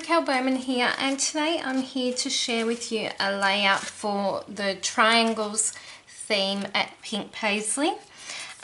Cal Bowman here, and today I'm here to share with you a layout for the triangles theme at Pink Paislee.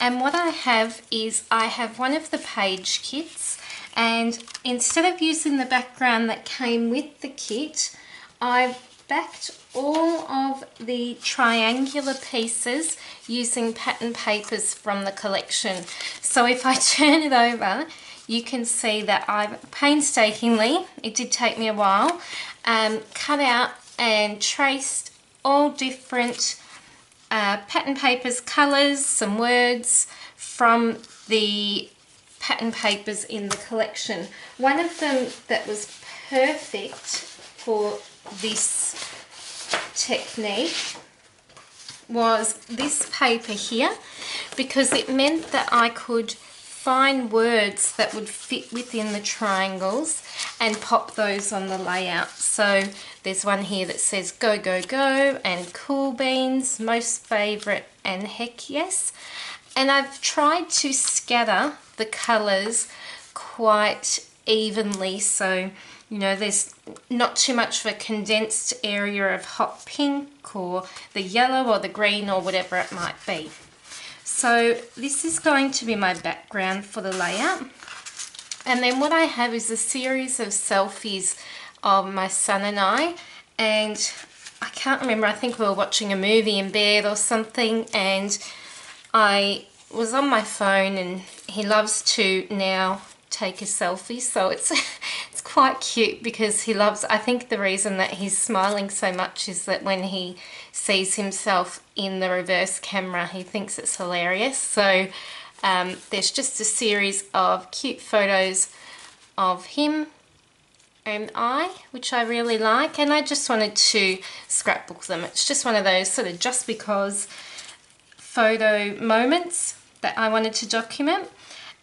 And what I have is I have one of the page kits, and instead of using the background that came with the kit, I've backed all of the triangular pieces using pattern papers from the collection. So if I turn it over, you can see that I've painstakingly, it did take me a while, cut out and traced all different pattern papers, colours, some words from the pattern papers in the collection. One of them that was perfect for this technique was this paper here, because it meant that I could find words that would fit within the triangles and pop those on the layout. So there's one here that says go go go and cool beans, most favourite and heck yes. And I've tried to scatter the colours quite evenly, so you know there's not too much of a condensed area of hot pink or the yellow or the green or whatever it might be. So this is going to be my background for the layout, and then what I have is a series of selfies of my son and I can't remember, I think we were watching a movie in bed or something, and I was on my phone, and he loves to now take a selfie, so it's quite cute because he loves, I think the reason that he's smiling so much is that when he sees himself in the reverse camera he thinks it's hilarious. So there's just a series of cute photos of him and I, which I really like, and I just wanted to scrapbook them. It's just one of those sort of just because photo moments that I wanted to document.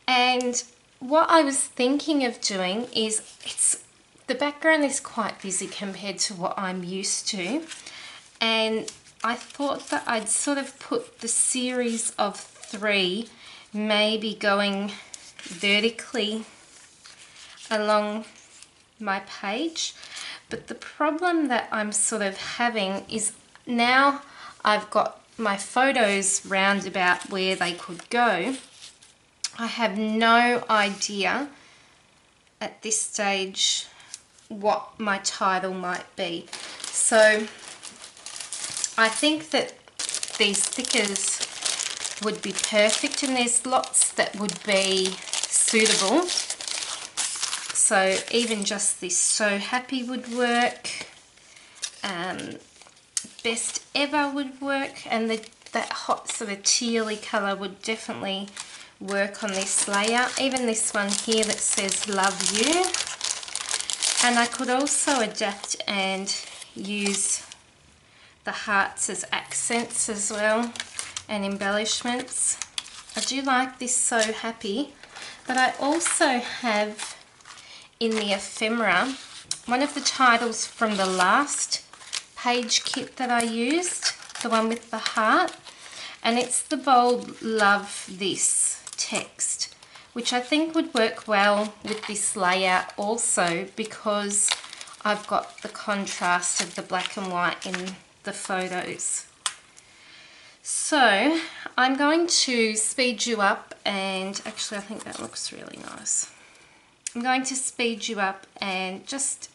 And what I was thinking of doing is, the background is quite busy compared to what I'm used to, and I thought that I'd sort of put the series of 3 maybe going vertically along my page. But the problem that I'm sort of having is now I've got my photos round about where they could go. I have no idea at this stage what my title might be. So I think that these stickers would be perfect, and there's lots that would be suitable. So even just this so happy would work, best ever would work, and that hot sort of tealy colour would definitely work on this layout. Even this one here that says love you. And I could also adapt and use the hearts as accents as well and embellishments. I do like this so happy, but I also have in the ephemera one of the titles from the last page kit that I used, the one with the heart, and it's the bold love this text, which I think would work well with this layout also, because I've got the contrast of the black and white in the photos. So I'm going to speed you up, and actually I think that looks really nice. I'm going to speed you up and just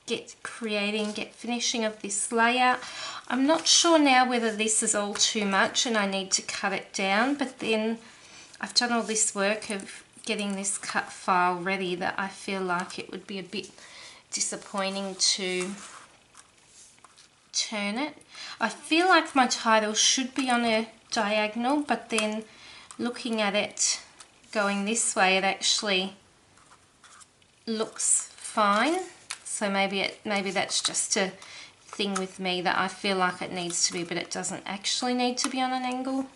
get finishing of this layout. I'm not sure now whether this is all too much and I need to cut it down, but then I've done all this work of getting this cut file ready that I feel like it would be a bit disappointing to turn it. I feel like my title should be on a diagonal, but then looking at it going this way, it actually looks fine. So maybe that's just a thing with me that I feel like it needs to be, but it doesn't actually need to be on an angle.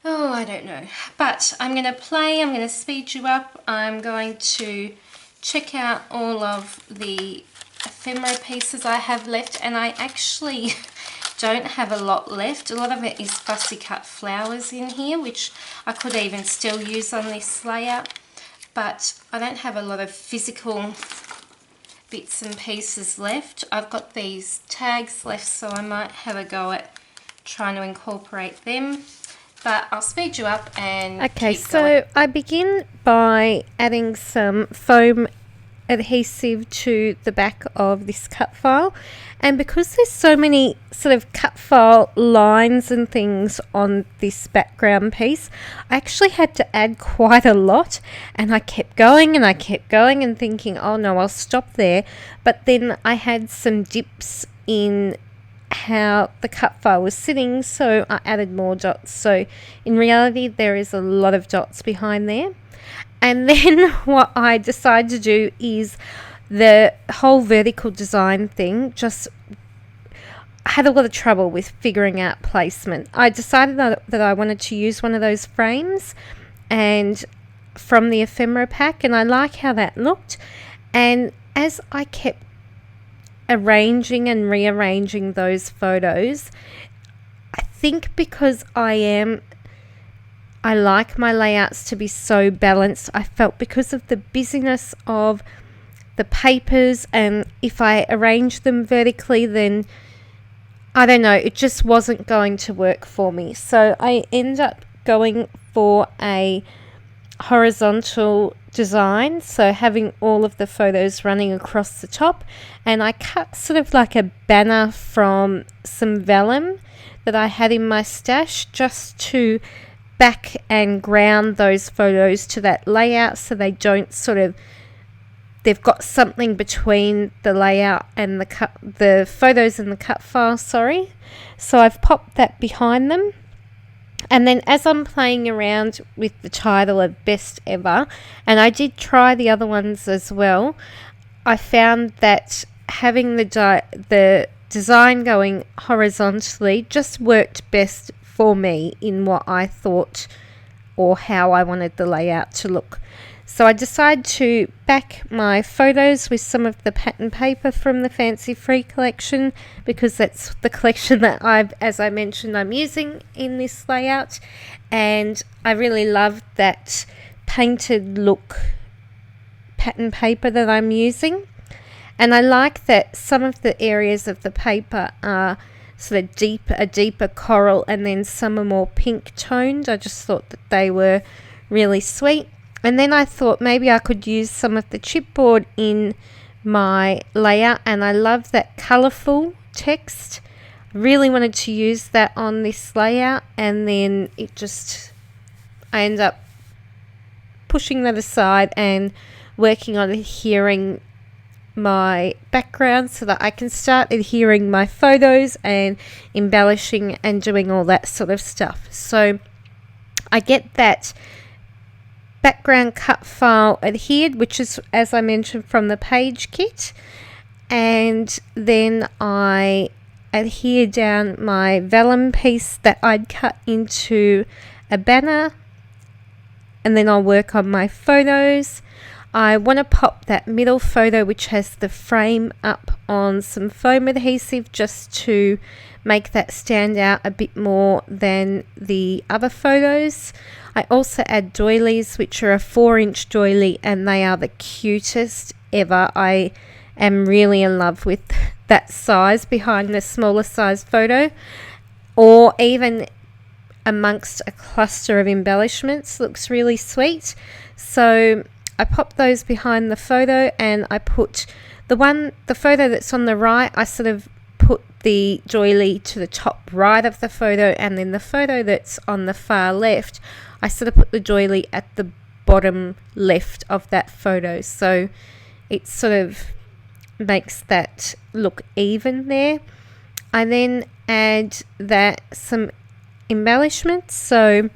Oh, I don't know. But I'm going to speed you up. I'm going to check out all of the ephemera pieces I have left, and I actually don't have a lot left. A lot of it is fussy cut flowers in here, which I could even still use on this layout. but I don't have a lot of physical bits and pieces left. I've got these tags left, so I might have a go at trying to incorporate them, but I'll speed you up and Okay, keep so going. I begin by adding some foam adhesive to the back of this cut file, and because there's so many sort of cut file lines and things on this background piece, I actually had to add quite a lot, and I kept going and I kept going and thinking, oh no, I'll stop there. But then I had some dips in how the cut file was sitting, so I added more dots. So in reality there is a lot of dots behind there. And then what I decided to do is the whole vertical design thing just had a lot of trouble with figuring out placement. I decided that I wanted to use one of those frames and from the ephemera pack, and I like how that looked. And as I kept arranging and rearranging those photos, I think because I like my layouts to be so balanced, I felt because of the busyness of the papers, and if I arrange them vertically, then I don't know, it just wasn't going to work for me. So I end up going for a horizontal design, so having all of the photos running across the top, and I cut sort of like a banner from some vellum that I had in my stash just to back and ground those photos to that layout, so they don't sort of, they've got something between the layout and the photos and the cut file, sorry. So I've popped that behind them. And then as I'm playing around with the title of Best Ever, and I did try the other ones as well, I found that having the design going horizontally just worked best for me in what I thought or how I wanted the layout to look. So I decided to back my photos with some of the pattern paper from the Fancy Free collection, because that's the collection that as I mentioned, I'm using in this layout, and I really love that painted look pattern paper that I'm using. And I like that some of the areas of the paper are sort of a deeper coral, and then some are more pink toned. I just thought that they were really sweet. And then I thought maybe I could use some of the chipboard in my layout, and I love that colourful text. I really wanted to use that on this layout, and then I end up pushing that aside and working on adhering my background so that I can start adhering my photos and embellishing and doing all that sort of stuff. So I get that background cut file adhered, which is, as I mentioned, from the page kit, and then I adhere down my vellum piece that I'd cut into a banner, and then I'll work on my photos. I want to pop that middle photo, which has the frame, up on some foam adhesive just to make that stand out a bit more than the other photos. I also add doilies, which are a 4-inch doily, and they are the cutest ever. I am really in love with that size behind the smaller size photo, or even amongst a cluster of embellishments. Looks really sweet. So I pop those behind the photo, and I put the photo that's on the right, I sort of put the doily to the top right of the photo, and then the photo that's on the far left, I sort of put the doily at the bottom left of that photo, so it sort of makes that look even there. I then add some embellishments, so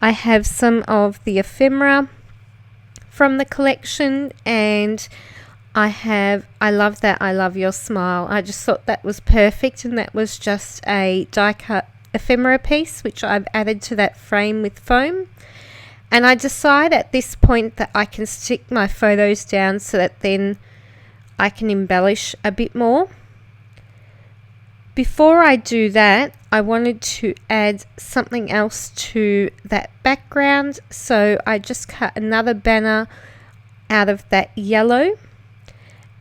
I have some of the ephemera from the collection, and I love that I Love Your Smile. I just thought that was perfect, and that was just a die cut ephemera piece which I've added to that frame with foam. And I decide at this point that I can stick my photos down so that then I can embellish a bit more. Before I do that, I wanted to add something else to that background, so I just cut another banner out of that yellow,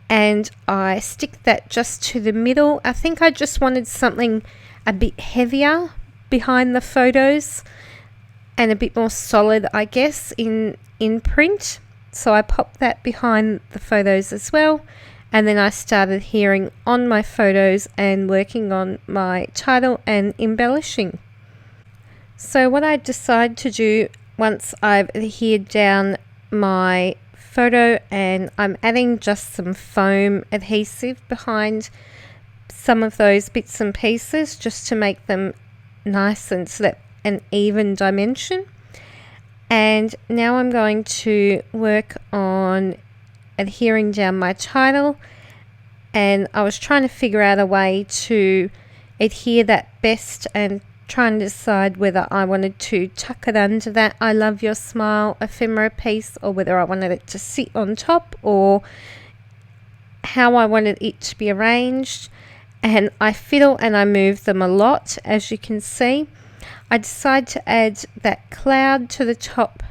and I stick that just to the middle. I think I just wanted something a bit heavier behind the photos and a bit more solid, I guess, in print. So I popped that behind the photos as well, and then I started adhering on my photos and working on my title and embellishing. So what I decided to do once I've adhered down my photo, and I'm adding just some foam adhesive behind some of those bits and pieces just to make them nice and so that an even dimension. And now I'm going to work on adhering down my title, and I was trying to figure out a way to adhere that best and trying to decide whether I wanted to tuck it under that I Love Your Smile ephemera piece, or whether I wanted it to sit on top, or how I wanted it to be arranged. And I fiddle and I move them a lot, as you can see. I decided to add that cloud to the top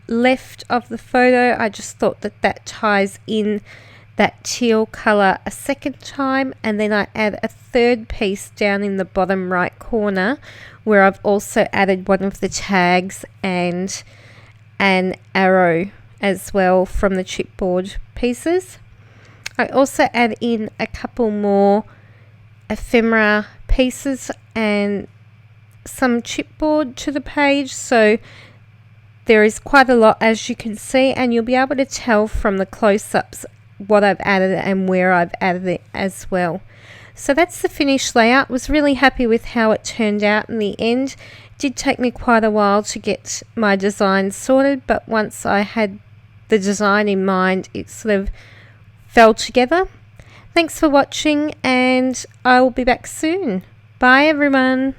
left of the photo. I just thought that that ties in that teal color a second time, and then I add a third piece down in the bottom right corner where I've also added one of the tags and an arrow as well from the chipboard pieces. I also add in a couple more ephemera pieces and some chipboard to the page, so there is quite a lot, as you can see, and you'll be able to tell from the close-ups what I've added and where I've added it as well. So that's the finished layout. Was really happy with how it turned out in the end. It did take me quite a while to get my design sorted, but once I had the design in mind, it sort of fell together. Thanks for watching, and I will be back soon. Bye everyone.